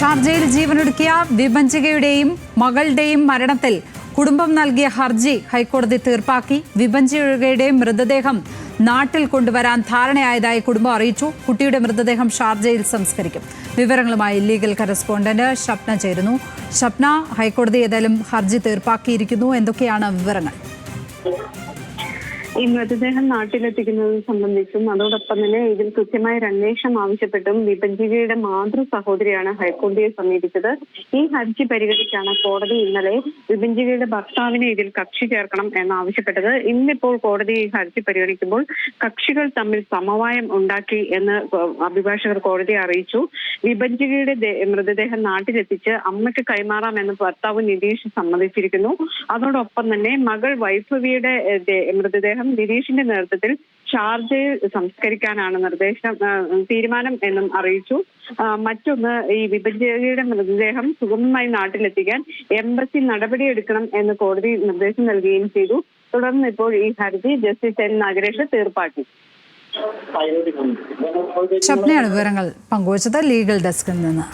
ഷാർജയിൽ ജീവനൊടുക്കിയ വിഭജികയുടെയും മകളുടെയും മരണത്തിൽ കുടുംബം നൽകിയ ഹർജി ഹൈക്കോടതി തീർപ്പാക്കി. വിഭജികയുടെ മൃതദേഹം നാട്ടിൽ കൊണ്ടുവരാൻ ധാരണയായതായി കുടുംബം അറിയിച്ചു. കുട്ടിയുടെ മൃതദേഹം ഷാർജയിൽ സംസ്കരിക്കും. വിവരങ്ങളുമായി ലീഗൽ കറസ്പോണ്ടന്റ് ഷപ്ന ചേരുന്നു. ഷപ്ന, ഹൈക്കോടതി ഏതായാലും ഹർജി തീർപ്പാക്കിയിരിക്കുന്നു. എന്തൊക്കെയാണ് വിവരങ്ങൾ? ഈ മൃതദേഹം നാട്ടിലെത്തിക്കുന്നത് സംബന്ധിച്ചും അതോടൊപ്പം തന്നെ ഇതിൽ കൃത്യമായ ഒരു അന്വേഷണം ആവശ്യപ്പെട്ടും വിഭജികയുടെ മാതൃ സഹോദരിയാണ് ഹൈക്കോടതിയെ സമീപിച്ചത്. ഈ ഹർജി പരിഗണിച്ചാണ് കോടതി ഇന്നലെ വിഭജികയുടെ ഭർത്താവിനെ ഇതിൽ കക്ഷി ചേർക്കണം എന്നാവശ്യപ്പെട്ടത്. ഇന്നിപ്പോൾ കോടതി ഈ ഹർജി പരിഗണിക്കുമ്പോൾ കക്ഷികൾ തമ്മിൽ സമവായം ഉണ്ടാക്കി എന്ന് അഭിഭാഷകർ കോടതിയെ അറിയിച്ചു. വിഭജികയുടെ മൃതദേഹം നാട്ടിലെത്തിച്ച് അമ്മയ്ക്ക് കൈമാറാമെന്ന് ഭർത്താവ് നിതീഷ് സമ്മതിച്ചിരിക്കുന്നു. അതോടൊപ്പം തന്നെ മകൾ വൈഭവിയുടെ മൃതദേഹം നിതീഷിന്റെ നേതൃത്വത്തിൽ ഷാർജയിൽ സംസ്കരിക്കാനാണ് തീരുമാനം എന്നും അറിയിച്ചു. മറ്റൊന്ന്, ഈ വിഭജികയുടെ മൃതദേഹം സുഗമമായി നാട്ടിലെത്തിക്കാൻ എംബസി നടപടിയെടുക്കണം എന്ന് കോടതി നിർദ്ദേശം നൽകുകയും ചെയ്തു. തുടർന്ന് ഇപ്പോൾ ഈ ഹർജി ജസ്റ്റിസ് എൻ നാഗരേഷ് തീർപ്പാക്കി. ഷപ്നയാണ് വിവരങ്ങൾ പങ്കുവച്ചത് ലീഗൽ ഡെസ്കിൽ നിന്ന്.